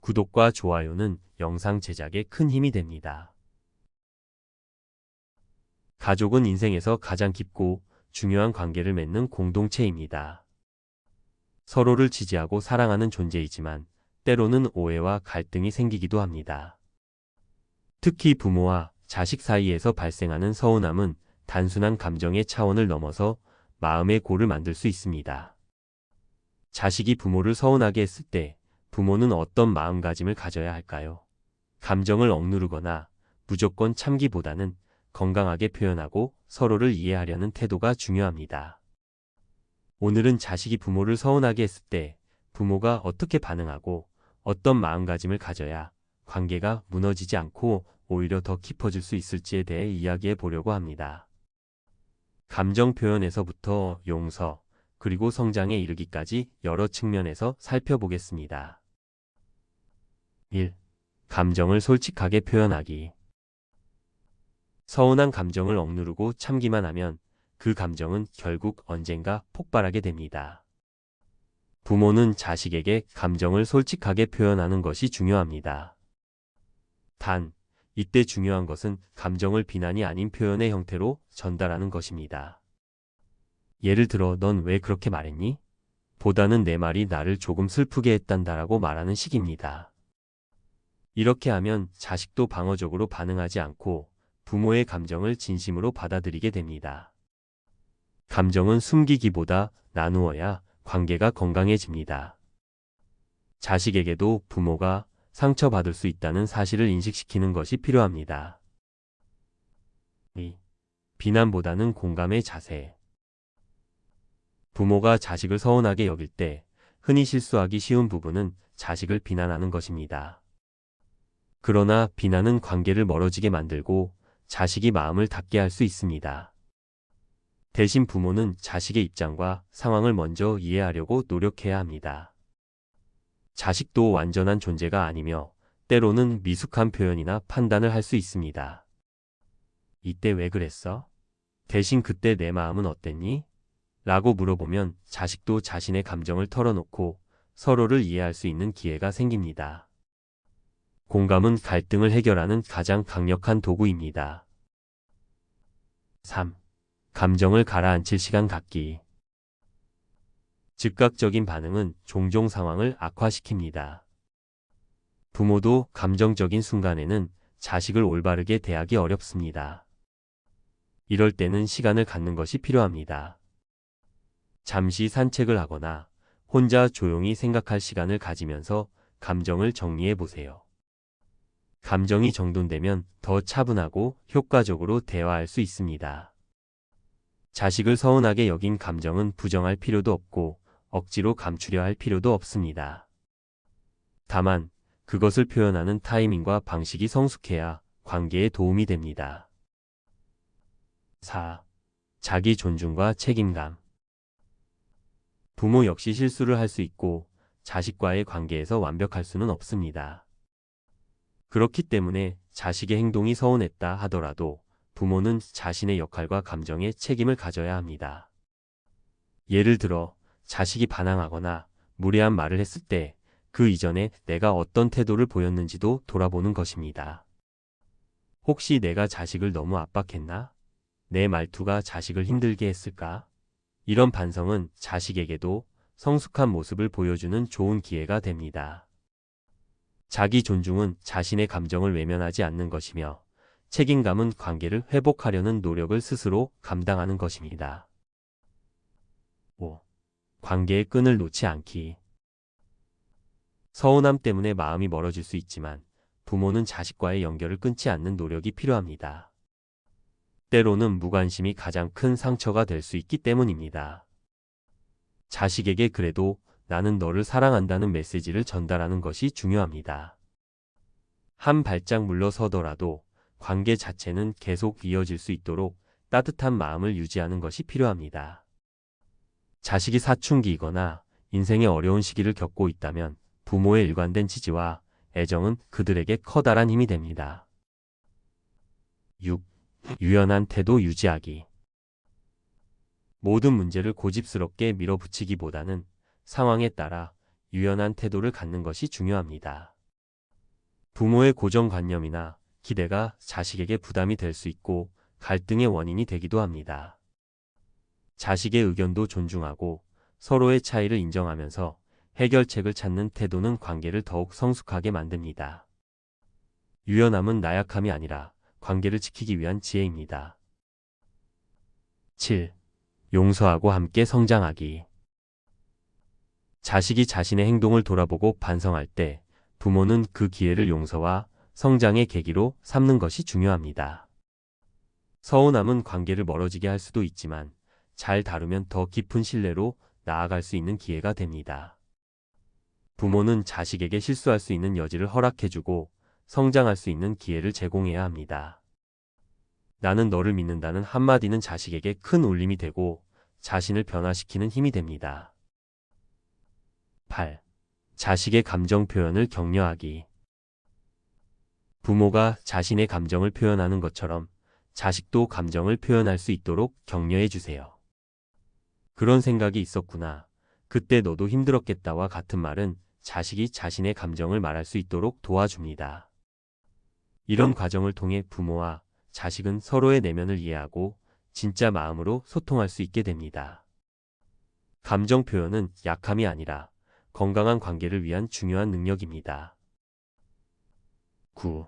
구독과 좋아요는 영상 제작에 큰 힘이 됩니다. 가족은 인생에서 가장 깊고 중요한 관계를 맺는 공동체입니다. 서로를 지지하고 사랑하는 존재이지만 때로는 오해와 갈등이 생기기도 합니다. 특히 부모와 자식 사이에서 발생하는 서운함은 단순한 감정의 차원을 넘어서 마음의 골을 만들 수 있습니다. 자식이 부모를 서운하게 했을 때 부모는 어떤 마음가짐을 가져야 할까요? 감정을 억누르거나 무조건 참기보다는 건강하게 표현하고 서로를 이해하려는 태도가 중요합니다. 오늘은 자식이 부모를 서운하게 했을 때 부모가 어떻게 반응하고 어떤 마음가짐을 가져야 관계가 무너지지 않고 오히려 더 깊어질 수 있을지에 대해 이야기해 보려고 합니다. 감정 표현에서부터 용서, 그리고 성장에 이르기까지 여러 측면에서 살펴보겠습니다. 1. 감정을 솔직하게 표현하기. 서운한 감정을 억누르고 참기만 하면 그 감정은 결국 언젠가 폭발하게 됩니다. 부모는 자식에게 감정을 솔직하게 표현하는 것이 중요합니다. 단, 이때 중요한 것은 감정을 비난이 아닌 표현의 형태로 전달하는 것입니다. 예를 들어 "넌 왜 그렇게 말했니?" 보다는 "내 말이 나를 조금 슬프게 했단다라고 말하는 식입니다. 이렇게 하면 자식도 방어적으로 반응하지 않고 부모의 감정을 진심으로 받아들이게 됩니다. 감정은 숨기기보다 나누어야 관계가 건강해집니다. 자식에게도 부모가 상처받을 수 있다는 사실을 인식시키는 것이 필요합니다. 2. 비난보다는 공감의 자세. 부모가 자식을 서운하게 여길 때 흔히 실수하기 쉬운 부분은 자식을 비난하는 것입니다. 그러나 비난은 관계를 멀어지게 만들고 자식이 마음을 닫게 할 수 있습니다. 대신 부모는 자식의 입장과 상황을 먼저 이해하려고 노력해야 합니다. 자식도 완전한 존재가 아니며 때로는 미숙한 표현이나 판단을 할 수 있습니다. "이때 왜 그랬어? 대신 그때 내 마음은 어땠니?" 라고 물어보면 자식도 자신의 감정을 털어놓고 서로를 이해할 수 있는 기회가 생깁니다. 공감은 갈등을 해결하는 가장 강력한 도구입니다. 3. 감정을 가라앉힐 시간 갖기. 즉각적인 반응은 종종 상황을 악화시킵니다. 부모도 감정적인 순간에는 자식을 올바르게 대하기 어렵습니다. 이럴 때는 시간을 갖는 것이 필요합니다. 잠시 산책을 하거나 혼자 조용히 생각할 시간을 가지면서 감정을 정리해 보세요. 감정이 정돈되면 더 차분하고 효과적으로 대화할 수 있습니다. 자식을 서운하게 여긴 감정은 부정할 필요도 없고 억지로 감추려 할 필요도 없습니다. 다만 그것을 표현하는 타이밍과 방식이 성숙해야 관계에 도움이 됩니다. 4. 자기 존중과 책임감. 부모 역시 실수를 할 수 있고 자식과의 관계에서 완벽할 수는 없습니다. 그렇기 때문에 자식의 행동이 서운했다 하더라도 부모는 자신의 역할과 감정에 책임을 가져야 합니다. 예를 들어 자식이 반항하거나 무례한 말을 했을 때 그 이전에 내가 어떤 태도를 보였는지도 돌아보는 것입니다. 혹시 내가 자식을 너무 압박했나? 내 말투가 자식을 힘들게 했을까? 이런 반성은 자식에게도 성숙한 모습을 보여주는 좋은 기회가 됩니다. 자기 존중은 자신의 감정을 외면하지 않는 것이며 책임감은 관계를 회복하려는 노력을 스스로 감당하는 것입니다. 5. 관계의 끈을 놓지 않기. 서운함 때문에 마음이 멀어질 수 있지만 부모는 자식과의 연결을 끊지 않는 노력이 필요합니다. 때로는 무관심이 가장 큰 상처가 될 수 있기 때문입니다. 자식에게 그래도 "나는 너를 사랑한다는 메시지를 전달하는 것이 중요합니다. 한 발짝 물러서더라도 관계 자체는 계속 이어질 수 있도록 따뜻한 마음을 유지하는 것이 필요합니다. 자식이 사춘기이거나 인생의 어려운 시기를 겪고 있다면 부모의 일관된 지지와 애정은 그들에게 커다란 힘이 됩니다. 6. 유연한 태도 유지하기. 모든 문제를 고집스럽게 밀어붙이기보다는 상황에 따라 유연한 태도를 갖는 것이 중요합니다. 부모의 고정관념이나 기대가 자식에게 부담이 될 수 있고 갈등의 원인이 되기도 합니다. 자식의 의견도 존중하고 서로의 차이를 인정하면서 해결책을 찾는 태도는 관계를 더욱 성숙하게 만듭니다. 유연함은 나약함이 아니라 관계를 지키기 위한 지혜입니다. 7. 용서하고 함께 성장하기. 자식이 자신의 행동을 돌아보고 반성할 때 부모는 그 기회를 용서와 성장의 계기로 삼는 것이 중요합니다. 서운함은 관계를 멀어지게 할 수도 있지만 잘 다루면 더 깊은 신뢰로 나아갈 수 있는 기회가 됩니다. 부모는 자식에게 실수할 수 있는 여지를 허락해주고 성장할 수 있는 기회를 제공해야 합니다. 나는 너를 믿는다는 한마디는 자식에게 큰 울림이 되고 자신을 변화시키는 힘이 됩니다. 8. 자식의 감정 표현을 격려하기. 부모가 자신의 감정을 표현하는 것처럼 자식도 감정을 표현할 수 있도록 격려해 주세요. 그런 생각이 있었구나. 그때 너도 힘들었겠다와 같은 말은 자식이 자신의 감정을 말할 수 있도록 도와줍니다. 이런 과정을 통해 부모와 자식은 서로의 내면을 이해하고 진짜 마음으로 소통할 수 있게 됩니다. 감정 표현은 약함이 아니라 건강한 관계를 위한 중요한 능력입니다. 9.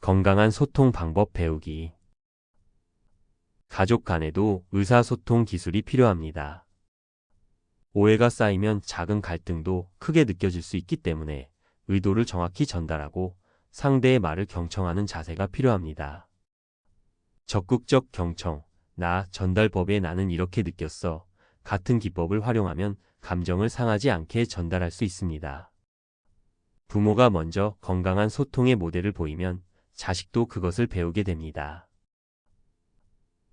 건강한 소통 방법 배우기. 가족 간에도 의사소통 기술이 필요합니다. 오해가 쌓이면 작은 갈등도 크게 느껴질 수 있기 때문에 의도를 정확히 전달하고 상대의 말을 경청하는 자세가 필요합니다. 적극적 경청, 나 전달법에 나는 이렇게 느꼈어. 같은 기법을 활용하면 감정을 상하지 않게 전달할 수 있습니다. 부모가 먼저 건강한 소통의 모델을 보이면 자식도 그것을 배우게 됩니다.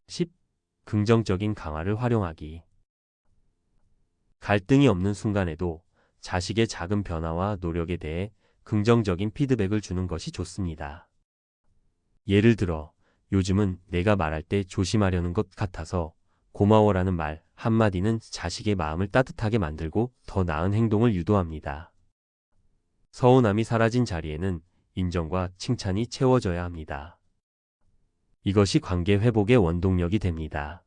10. 긍정적인 강화를 활용하기. 갈등이 없는 순간에도 자식의 작은 변화와 노력에 대해 긍정적인 피드백을 주는 것이 좋습니다. 예를 들어, 요즘은 내가 말할 때 조심하려는 것 같아서 고마워라는 말 한마디는 자식의 마음을 따뜻하게 만들고 더 나은 행동을 유도합니다. 서운함이 사라진 자리에는 인정과 칭찬이 채워져야 합니다. 이것이 관계 회복의 원동력이 됩니다.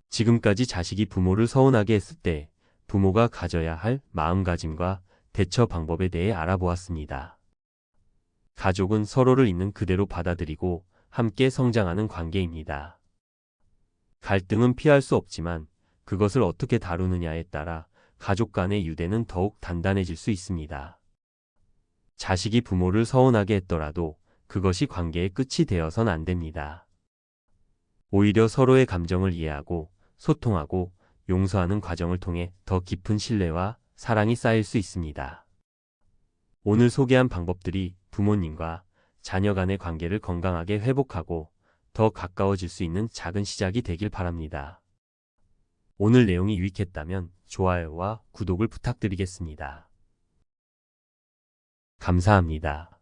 지금까지 자식이 부모를 서운하게 했을 때 부모가 가져야 할 마음가짐과 대처 방법에 대해 알아보았습니다. 가족은 서로를 있는 그대로 받아들이고 함께 성장하는 관계입니다. 갈등은 피할 수 없지만 그것을 어떻게 다루느냐에 따라 가족 간의 유대는 더욱 단단해질 수 있습니다. 자식이 부모를 서운하게 했더라도 그것이 관계의 끝이 되어선 안 됩니다. 오히려 서로의 감정을 이해하고 소통하고 용서하는 과정을 통해 더 깊은 신뢰와 사랑이 쌓일 수 있습니다. 오늘 소개한 방법들이 부모님과 자녀 간의 관계를 건강하게 회복하고 더 가까워질 수 있는 작은 시작이 되길 바랍니다. 오늘 내용이 유익했다면 좋아요와 구독을 부탁드리겠습니다. 감사합니다.